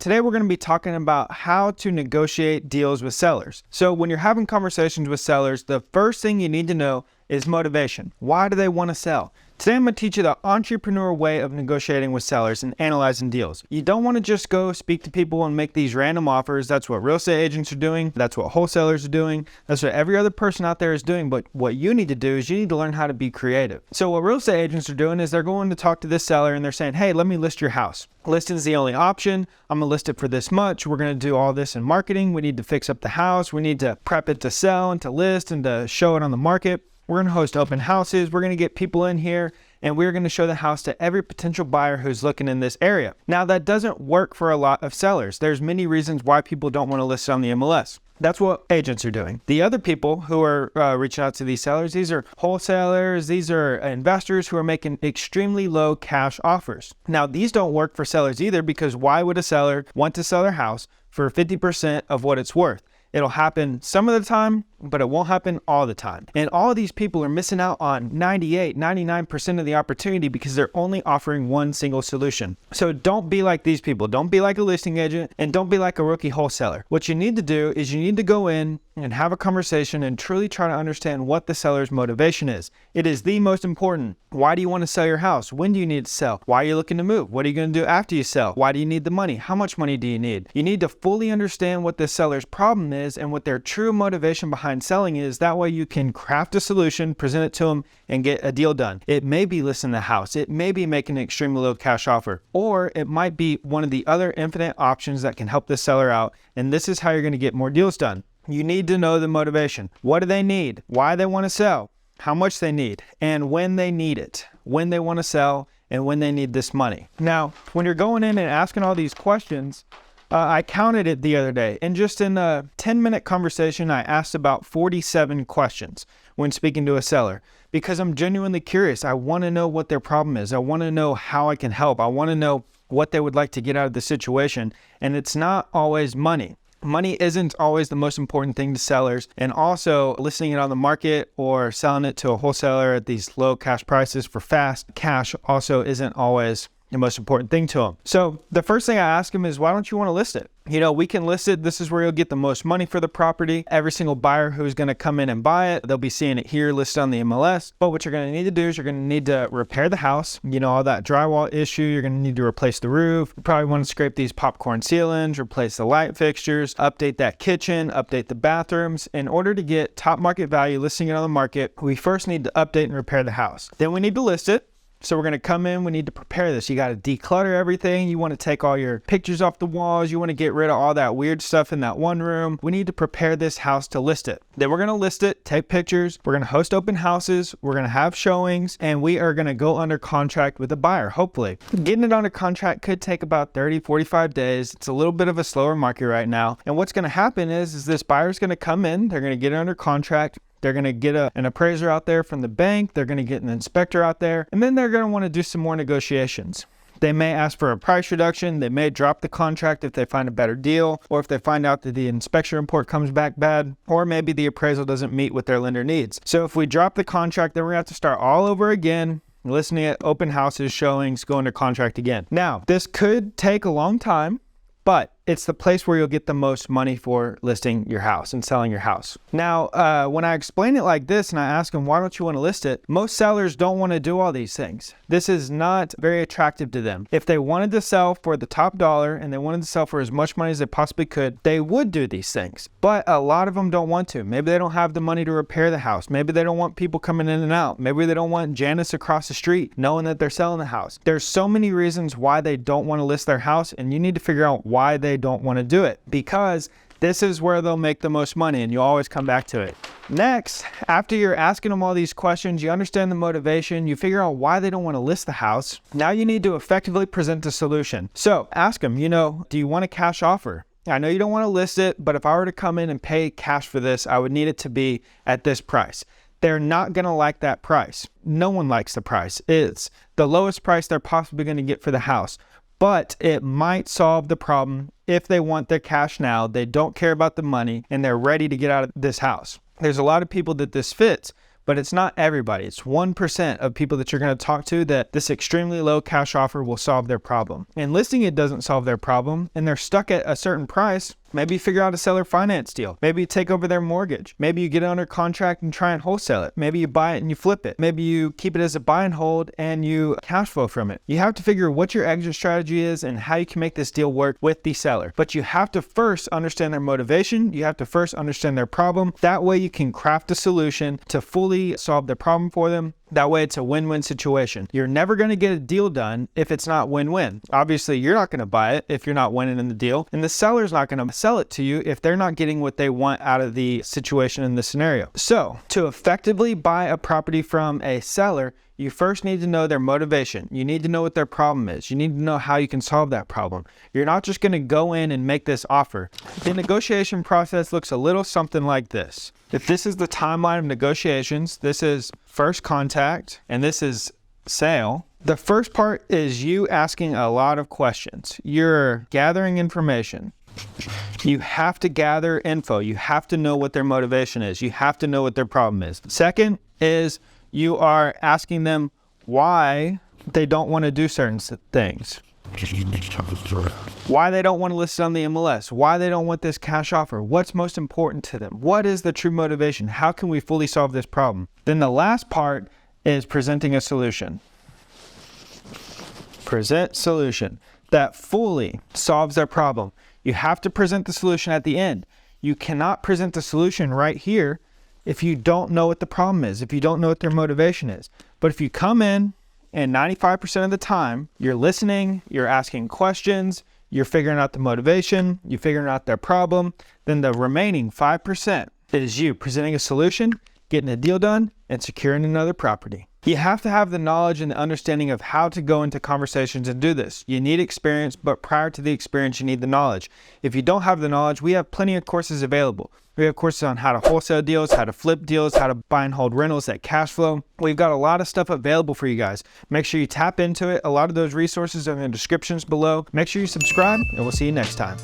Today we're going to be talking about how to negotiate deals with sellers. So when you're having conversations with sellers, the first thing you need to know is motivation. Why do they want to sell? Today I'm going to teach you the entrepreneur way of negotiating with sellers and analyzing deals. You don't want to just go speak to people and make these random offers. That's what real estate agents are doing. That's what wholesalers are doing. That's what every other person out there is doing. But what you need to do is you need to learn how to be creative. So what real estate agents are doing is they're going to talk to this seller and they're saying, hey, let me list your house. Listing is the only option. I'm going to list it for this much. We're going to do all this in marketing. We need to fix up the house. We need to prep it to sell and to list and to show it on the market. We're going to host open houses. We're going to get people in here and we're going to show the house to every potential buyer who's looking in this area. Now that doesn't work for a lot of sellers. There's many reasons why people don't want to list on the MLS. That's what agents are doing. The other people who are reaching out to these sellers, these are wholesalers, these are investors who are making extremely low cash offers. Now these don't work for sellers either, because why would a seller want to sell their house for 50% of what it's worth? It'll happen some of the time, but it won't happen all the time. And all of these people are missing out on 98, 99% of the opportunity because they're only offering one single solution. So don't be like these people. Don't be like a listing agent and don't be like a rookie wholesaler. What you need to do is you need to go in and have a conversation and truly try to understand what the seller's motivation is. It is the most important. Why do you want to sell your house? When do you need to sell? Why are you looking to move? What are you going to do after you sell? Why do you need the money? How much money do you need? You need to fully understand what the seller's problem is and what their true motivation behind selling is. That way you can craft a solution, present it to them, and get a deal done. It may be listing the house. It may be making an extremely low cash offer, or it might be one of the other infinite options that can help the seller out. And this is how you're going to get more deals done. You need to know the motivation. What do they need? Why they want to sell? How much they need? And when they need it? When they want to sell and when they need this money. Now, when you're going in and asking all these questions, I counted it the other day, and just in a 10-minute conversation, I asked about 47 questions when speaking to a seller, because I'm genuinely curious. I want to know what their problem is. I want to know how I can help. I want to know what they would like to get out of the situation, and it's not always money. Money isn't always the most important thing to sellers, and also listing it on the market or selling it to a wholesaler at these low cash prices for fast cash also isn't always the most important thing to them. So the first thing I ask them is, why don't you want to list it? You know, we can list it. This is where you'll get the most money for the property. Every single buyer who's going to come in and buy it, they'll be seeing it here listed on the MLS. But what you're going to need to do is you're going to need to repair the house. You know, all that drywall issue, you're going to need to replace the roof. You probably want to scrape these popcorn ceilings, replace the light fixtures, update that kitchen, update the bathrooms. In order to get top market value listing it on the market, we first need to update and repair the house. Then we need to list it. So we're going to come in, we need to prepare this. You got to declutter everything. You want to take all your pictures off the walls. You want to get rid of all that weird stuff in that one room. We need to prepare this house to list it. Then we're going to list it, take pictures. We're going to host open houses. We're going to have showings, and we are going to go under contract with a buyer, hopefully. Getting it under contract could take about 30, 45 days. It's a little bit of a slower market right now. And what's going to happen is this buyer's going to come in. They're going to get it under contract. They're going to get an appraiser out there from the bank. They're going to get an inspector out there. And then they're going to want to do some more negotiations. They may ask for a price reduction. They may drop the contract if they find a better deal, or if they find out that the inspection report comes back bad, or maybe the appraisal doesn't meet what their lender needs. So if we drop the contract, then we're going to have to start all over again, listening at open houses, showings, go under contract again. Now, this could take a long time, but it's the place where you'll get the most money for listing your house and selling your house. Now, when I explain it like this and I ask them, why don't you want to list it? Most sellers don't want to do all these things. This is not very attractive to them. If they wanted to sell for the top dollar and they wanted to sell for as much money as they possibly could, they would do these things. But a lot of them don't want to. Maybe they don't have the money to repair the house. Maybe they don't want people coming in and out. Maybe they don't want Janice across the street knowing that they're selling the house. There's so many reasons why they don't want to list their house, and you need to figure out why they don't want to do it, because this is where they'll make the most money, and you always come back to it. Next, after you're asking them all these questions, you understand the motivation, you figure out why they don't want to list the house. Now you need to effectively present a solution. So ask them, do you want a cash offer? I know you don't want to list it, but if I were to come in and pay cash for this, I would need it to be at this price. They're not going to like that price. No one likes the price. It's the lowest price they're possibly going to get for the house. But it might solve the problem if they want their cash now, they don't care about the money, and they're ready to get out of this house. There's a lot of people that this fits, but it's not everybody. It's 1% of people that you're going to talk to that this extremely low cash offer will solve their problem. And listing it doesn't solve their problem, and they're stuck at a certain price. Maybe you figure out a seller finance deal. Maybe you take over their mortgage. Maybe you get it under contract and try and wholesale it. Maybe you buy it and you flip it. Maybe you keep it as a buy and hold and you cash flow from it. You have to figure what your exit strategy is and how you can make this deal work with the seller. But you have to first understand their motivation. You have to first understand their problem. That way you can craft a solution to fully solve their problem for them. That way it's a win-win situation. You're never going to get a deal done if it's not win-win. Obviously, you're not going to buy it if you're not winning in the deal, and the seller's not going to sell it to you if they're not getting what they want out of the situation in the scenario. So, to effectively buy a property from a seller, you first need to know their motivation. You need to know what their problem is. You need to know how you can solve that problem. You're not just going to go in and make this offer. The negotiation process looks a little something like this. If this is the timeline of negotiations, this is first contact, and this is sale. The first part is you asking a lot of questions. You're gathering information. You have to gather info. You have to know what their motivation is. You have to know what their problem is. Second is you are asking them why they don't want to do certain things. Why they don't want to list it on the MLS. Why they don't want this cash offer. What's most important to them. What is the true motivation? How can we fully solve this problem? Then the last part is presenting a solution. Present solution that fully solves their problem. You have to present the solution at the end. You cannot present the solution right here if you don't know what the problem is, if you don't know what their motivation is. But if you come in and 95% of the time you're listening, you're asking questions, you're figuring out the motivation, you're figuring out their problem, then the remaining 5% is you presenting a solution, getting a deal done, and securing another property. You have to have the knowledge and the understanding of how to go into conversations and do this. You need experience, but prior to the experience, you need the knowledge. If you don't have the knowledge, we have plenty of courses available. We have courses on how to wholesale deals, how to flip deals, how to buy and hold rentals at cash flow. We've got a lot of stuff available for you guys. Make sure you tap into it. A lot of those resources are in the descriptions below. Make sure you subscribe, and we'll see you next time.